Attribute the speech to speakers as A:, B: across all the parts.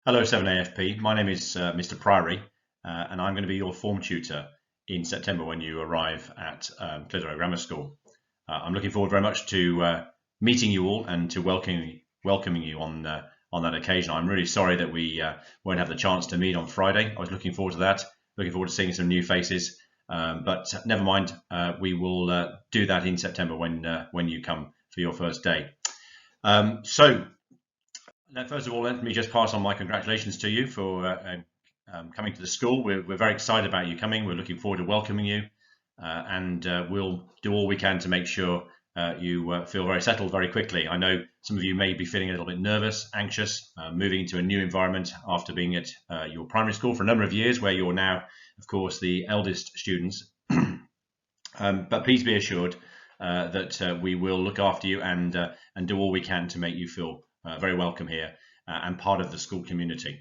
A: Hello 7AFP, my name is Mr. Priory and I'm going to be your form tutor in September when you arrive at Clitheroe Grammar School. I'm looking forward very much to meeting you all and to welcoming you on that occasion. I'm really sorry that we won't have the chance to meet on Friday. I was looking forward to that, looking forward to seeing some new faces, but never mind, we will do that in September when you come for your first day. First of all, let me just pass on my congratulations to you for coming to the school. We're very excited about you coming. We're looking forward to welcoming you, and we'll do all we can to make sure you feel very settled very quickly. I know some of you may be feeling a little bit nervous, anxious, moving into a new environment after being at your primary school for a number of years, where you're now, of course, the eldest students. But please be assured that we will look after you and do all we can to make you feel very welcome here and part of the school community.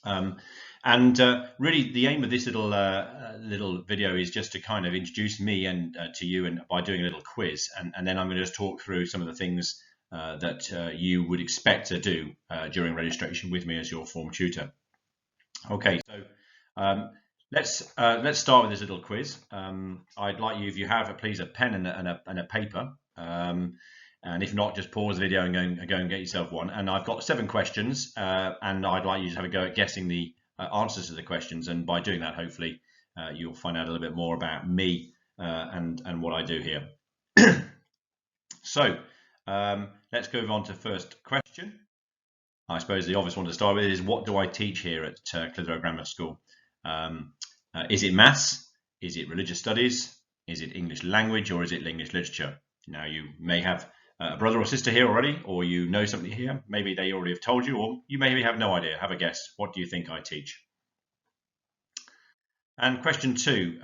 A: Really, the aim of this little video is just to kind of introduce me and to you, and by doing a little quiz, and then I'm going to just talk through some of the things that you would expect to do during registration with me as your form tutor. Okay, so let's start with this little quiz. I'd like you, if you have, please, a pen and a paper. And if not, just pause the video and go and get yourself one. And I've got 7 questions, and I'd like you to have a go at guessing the answers to the questions. And by doing that, hopefully, you'll find out a little bit more about me and what I do here. So let's go on to the first question. I suppose the obvious one to start with is, what do I teach here at Clitheroe Grammar School? Is it maths? Is it religious studies? Is it English language, or is it English literature? Now, you may have a brother or sister here already, or you know somebody here. Maybe they already have told you, or you maybe have no idea. Have a guess. What do you think I teach? And question 2,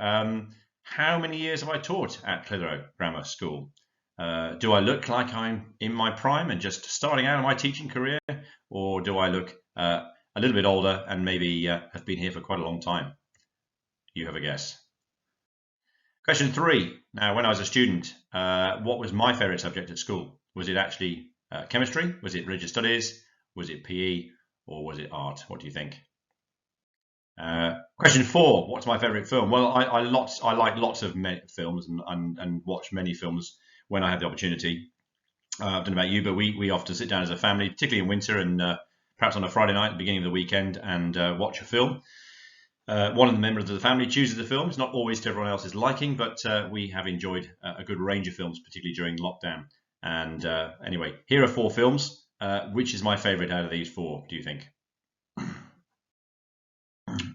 A: how many years have I taught at Clitheroe Grammar School? Do I look like I'm in my prime and just starting out in my teaching career, or do I look a little bit older and maybe have been here for quite a long time? You have a guess. Question 3. Now, when I was a student, what was my favourite subject at school? Was it actually chemistry? Was it religious studies? Was it PE? Or was it art? What do you think? Question 4. What's my favourite film? Well, I like lots of films and watch many films when I have the opportunity. I don't know about you, but we often sit down as a family, particularly in winter, and perhaps on a Friday night at the beginning of the weekend, and watch a film. One of the members of the family chooses the film. It's not always to everyone else's liking, but we have enjoyed a good range of films, particularly during lockdown. And anyway, here are 4 films. Which is my favourite out of these 4, do you think?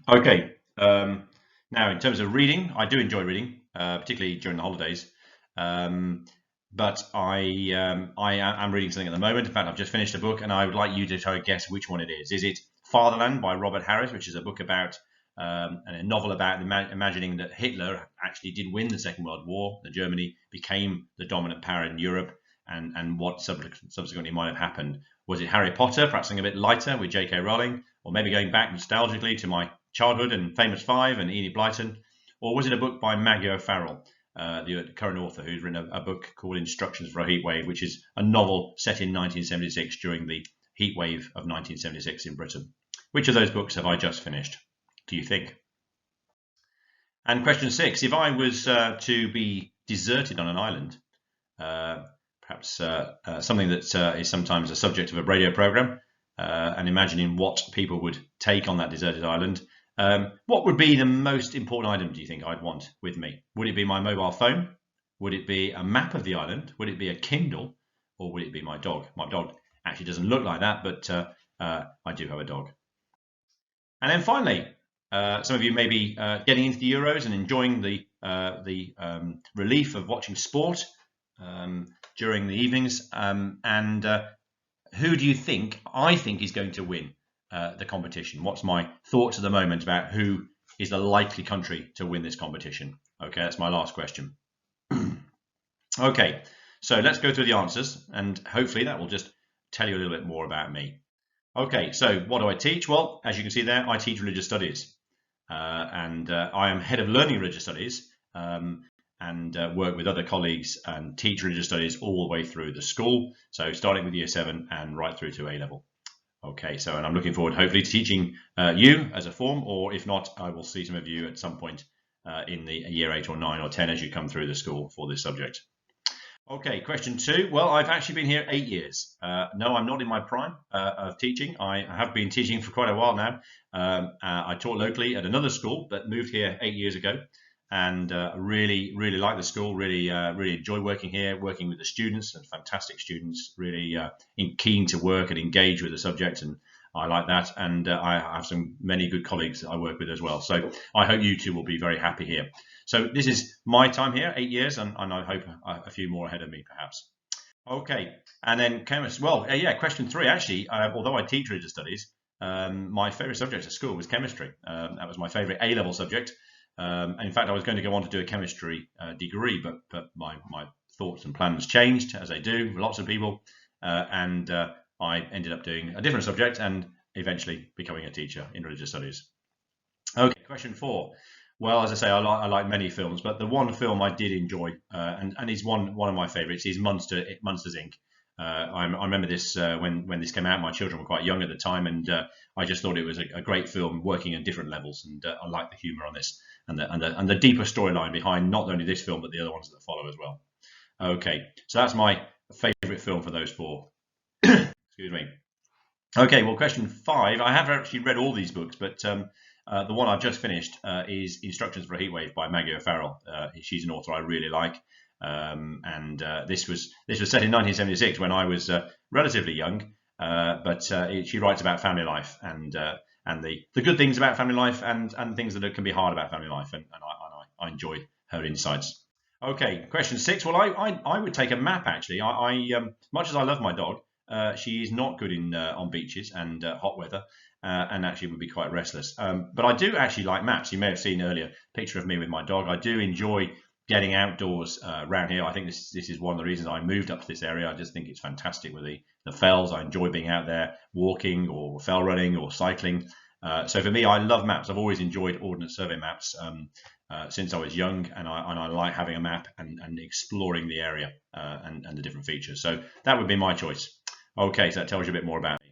A: Okay. Now, in terms of reading, I do enjoy reading, particularly during the holidays. But I am reading something at the moment. In fact, I've just finished a book, and I would like you to try to guess which one it is. Is it Fatherland by Robert Harris, which is a book about a novel about imagining that Hitler actually did win the Second World War, that Germany became the dominant power in Europe, and what subsequently might have happened? Was it Harry Potter, perhaps something a bit lighter with J.K. Rowling, or maybe going back nostalgically to my childhood and Famous Five and Enid Blyton? Or was it a book by Maggie O'Farrell, the current author, who's written a book called Instructions for a Heatwave, which is a novel set in 1976 during the heatwave of 1976 in Britain? Which of those books have I just finished, do you think? And question 6, if I was to be deserted on an island, perhaps something that is sometimes a subject of a radio program, and imagining what people would take on that deserted island, what would be the most important item, do you think, I'd want with me? Would it be my mobile phone? Would it be a map of the island? Would it be a Kindle? Or would it be my dog? My dog actually doesn't look like that, but I do have a dog. And then finally, some of you may be getting into the Euros and enjoying the relief of watching sport during the evenings. And who do you think I think is going to win the competition? What's my thoughts at the moment about who is the likely country to win this competition? Okay, that's my last question. Okay, so let's go through the answers, and hopefully that will just tell you a little bit more about me. Okay, so what do I teach? Well, as you can see there, I teach religious studies, and I am head of learning religious studies, and work with other colleagues and teach religious studies all the way through the school, so starting with year 7 and right through to A level. Okay, so and I'm looking forward hopefully to teaching you as a form, or if not, I will see some of you at some point in the year 8 or 9 or 10 as you come through the school for this subject. Okay, question 2. Well, I've actually been here 8 years. No, I'm not in my prime of teaching. I have been teaching for quite a while now. I taught locally at another school, but moved here 8 years ago, and really like the school. Really enjoy working here, working with the students, and fantastic students. Really keen to work and engage with the subject, and I like that. And I have many good colleagues that I work with as well. So I hope you two will be very happy here. So this is my time here, 8 years, and I hope a few more ahead of me, perhaps. Okay, and then chemistry. Well, yeah, question 3, actually, although I teach religious studies, my favourite subject at school was chemistry. That was my favourite A-level subject. And in fact, I was going to go on to do a chemistry degree, but my thoughts and plans changed, as they do for lots of people, and I ended up doing a different subject and eventually becoming a teacher in religious studies. Okay, question 4. Well, as I say, I like many films, but the one film I did enjoy, and is one of my favourites, is Monsters Inc. I remember this when this came out. My children were quite young at the time, and I just thought it was a great film, working at different levels, and I like the humour on this and the deeper storyline behind not only this film but the other ones that follow as well. Okay, so that's my favourite film for those 4. Excuse me. Okay, well, question 5. I have actually read all these books, but the one I've just finished is Instructions for a Heatwave by Maggie O'Farrell. She's an author I really like, and this was set in 1976 when I was relatively young. But she writes about family life and the good things about family life and things that can be hard about family life, and I enjoy her insights. Okay, question 6. Well, I would take a map actually. Much as I love my dog, she is not good on beaches and hot weather. And actually would be quite restless. But I do actually like maps. You may have seen earlier a picture of me with my dog. I do enjoy getting outdoors around here. I think this is one of the reasons I moved up to this area. I just think it's fantastic with the fells. I enjoy being out there walking or fell running or cycling. So for me, I love maps. I've always enjoyed Ordnance Survey maps since I was young, and I like having a map and exploring the area and the different features. So that would be my choice. Okay, so that tells you a bit more about me.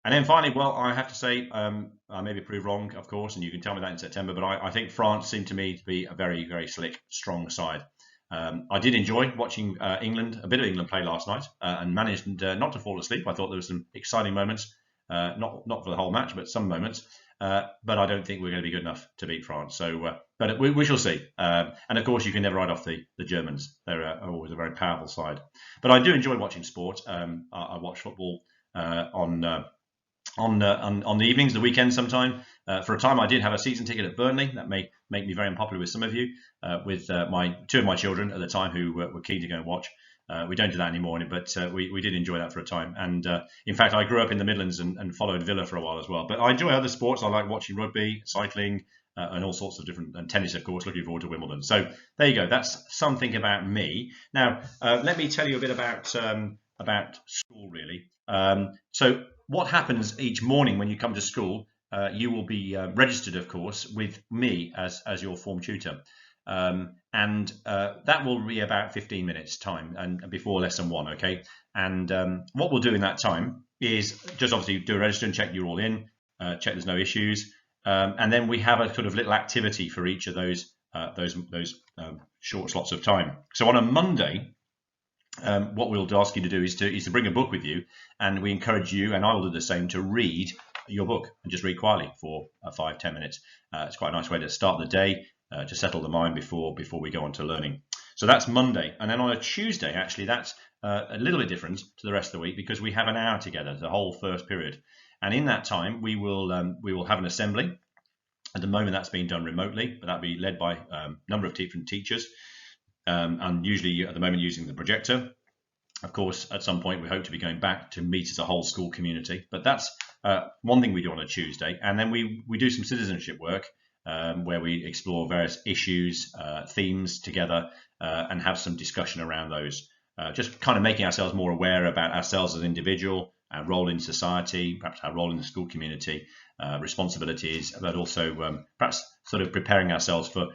A: And then finally, well, I have to say, I may be proved wrong, of course, and you can tell me that in September, but I think France seemed to me to be a very, very slick, strong side. I did enjoy watching a bit of England play last night, and managed not to fall asleep. I thought there were some exciting moments, not for the whole match, but some moments. But I don't think we're going to be good enough to beat France. So, but we shall see. And of course, you can never write off the Germans. They're always a very powerful side. But I do enjoy watching sport. I watch football on the evenings, the weekends sometime. For a time, I did have a season ticket at Burnley. That may make me very unpopular with some of you, with two of my children at the time who were keen to go and watch. We don't do that anymore, but we did enjoy that for a time. And in fact, I grew up in the Midlands and followed Villa for a while as well. But I enjoy other sports. I like watching rugby, cycling, and all sorts of different, and tennis, of course. Looking forward to Wimbledon. So there you go. That's something about me. Now, let me tell you a bit about school, really. So what happens each morning when you come to school? You will be registered, of course, with me as your form tutor. And that will be about 15 minutes time and before lesson 1, okay? And what we'll do in that time is just obviously do a register and check you're all in, check there's no issues, and then we have a sort of little activity for each of those short slots of time. So on a Monday, what we'll ask you to do is to bring a book with you, and we encourage you, and I will do the same, to read your book and just read quietly for 5-10 minutes. It's quite a nice way to start the day, to settle the mind before we go on to learning. So that's Monday. And then on a Tuesday, actually, that's a little bit different to the rest of the week, because we have an hour together, the whole first period. And in that time, we will have an assembly. At the moment, that's being done remotely, but that'll be led by a number of different teachers, and usually at the moment using the projector. Of course, at some point, we hope to be going back to meet as a whole school community. But that's one thing we do on a Tuesday. And then we do some citizenship work, where we explore various issues, themes together, and have some discussion around those. Just kind of making ourselves more aware about ourselves as an individual, our role in society, perhaps our role in the school community, responsibilities, but also perhaps sort of preparing ourselves for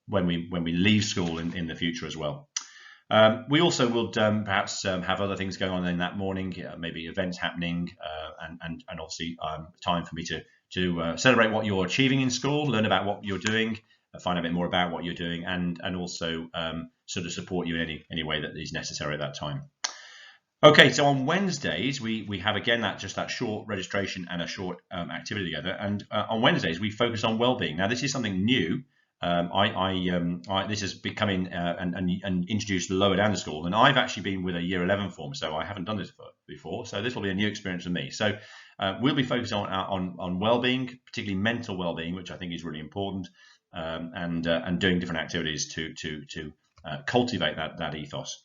A: when we leave school in the future as well. We also will perhaps have other things going on in that morning, maybe events happening, and obviously time for me to celebrate what you're achieving in school, learn about what you're doing, find a bit more about what you're doing, and also sort of support you in any way that is necessary at that time. Okay, so on Wednesdays we have again that short registration and a short activity together, and on Wednesdays we focus on well-being. Now this is something new. This is becoming and introduced lower down the school, and I've actually been with a Year 11 form, so I haven't done this before. So this will be a new experience for me. So we'll be focusing on well-being, particularly mental well-being, which I think is really important, and doing different activities to cultivate that ethos.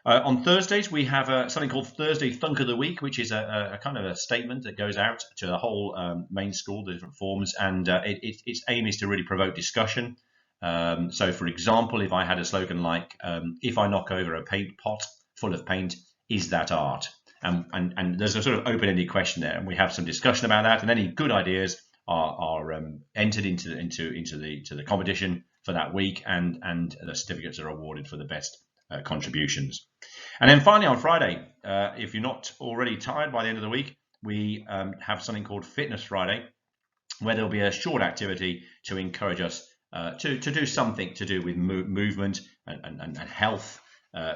A: On Thursdays, we have something called Thursday Thunk of the Week, which is a kind of a statement that goes out to the whole main school, the different forms, and its aim is to really provoke discussion. So, for example, if I had a slogan like, if I knock over a paint pot full of paint, is that art? And there's a sort of open-ended question there, and we have some discussion about that, and any good ideas are entered into the competition for that week, and the certificates are awarded for the best contributions. And then finally on Friday, if you're not already tired by the end of the week, we have something called Fitness Friday, where there'll be a short activity to encourage us to do something to do with movement and health,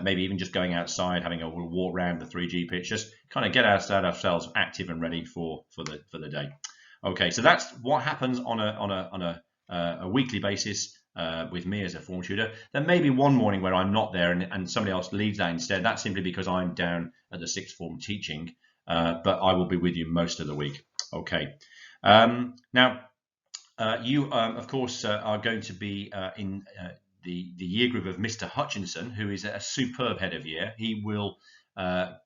A: maybe even just going outside, having a walk around the 3G pitch, just kind of get ourselves active and ready for the day. Okay, so that's what happens on a weekly basis. With me as a form tutor. There may be one morning where I'm not there and somebody else leads that instead. That's simply because I'm down at the sixth form teaching, but I will be with you most of the week. Okay. Now, you, of course, are going to be in the year group of Mr. Hutchinson, who is a superb head of year. He will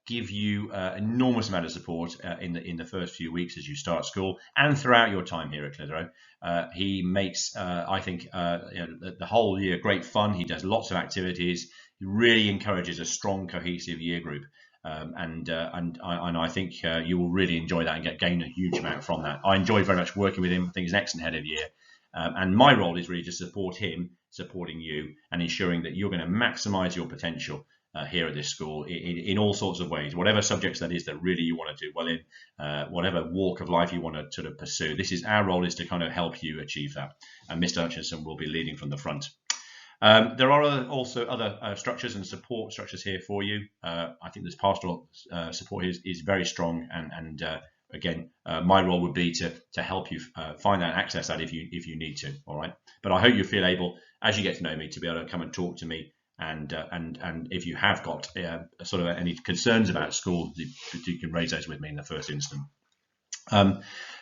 A: give you enormous amount of support in the first few weeks as you start school and throughout your time here at Clitheroe. He makes, I think, the whole year great fun. He does lots of activities. He really encourages a strong, cohesive year group, and I think you will really enjoy that and gain a huge amount from that. I enjoy very much working with him. I think he's an excellent head of year, and my role is really to support him, supporting you, and ensuring that you're going to maximise your potential here at this school in all sorts of ways, whatever subjects that is that really you want to do well in, whatever walk of life you want to sort of pursue. Our role is to kind of help you achieve that, and Mr. Hutchinson will be leading from the front. There are also other structures and support structures here for you. I think this pastoral support is very strong, and again, my role would be to help you find that and access that if you need to. All right, but I hope you feel able, as you get to know me, to be able to come and talk to me. And if you have got sort of any concerns about school, you can raise those with me in the first instance.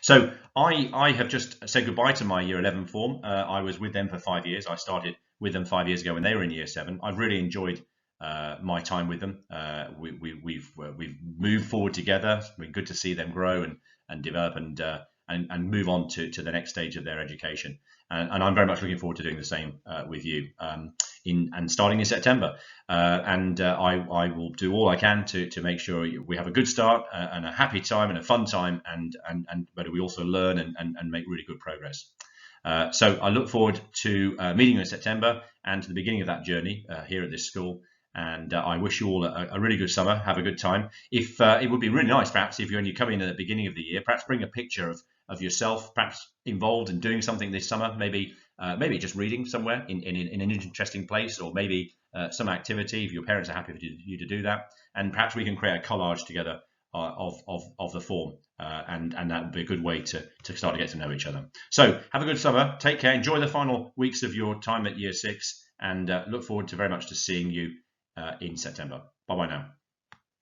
A: So I have just said goodbye to my Year 11 form. I was with them for 5 years. I started with them 5 years ago when they were in Year 7. I've really enjoyed my time with them. We've moved forward together. It's been good to see them grow and develop and move on to the next stage of their education. And I'm very much looking forward to doing the same with you starting in September. I will do all I can to make sure we have a good start and a happy time and a fun time, but we also learn and make really good progress. So I look forward to meeting you in September and to the beginning of that journey here at this school. And I wish you all a really good summer. Have a good time. If it would be really nice, perhaps, if you're only coming in at the beginning of the year, perhaps bring a picture of yourself, perhaps involved in doing something this summer. Maybe just reading somewhere in an interesting place, or maybe some activity if your parents are happy for you to do that. And perhaps we can create a collage together of the form, and that would be a good way to start to get to know each other. So have a good summer. Take care. Enjoy the final weeks of your time at Year 6, and look forward to very much to seeing you in September. Bye bye now.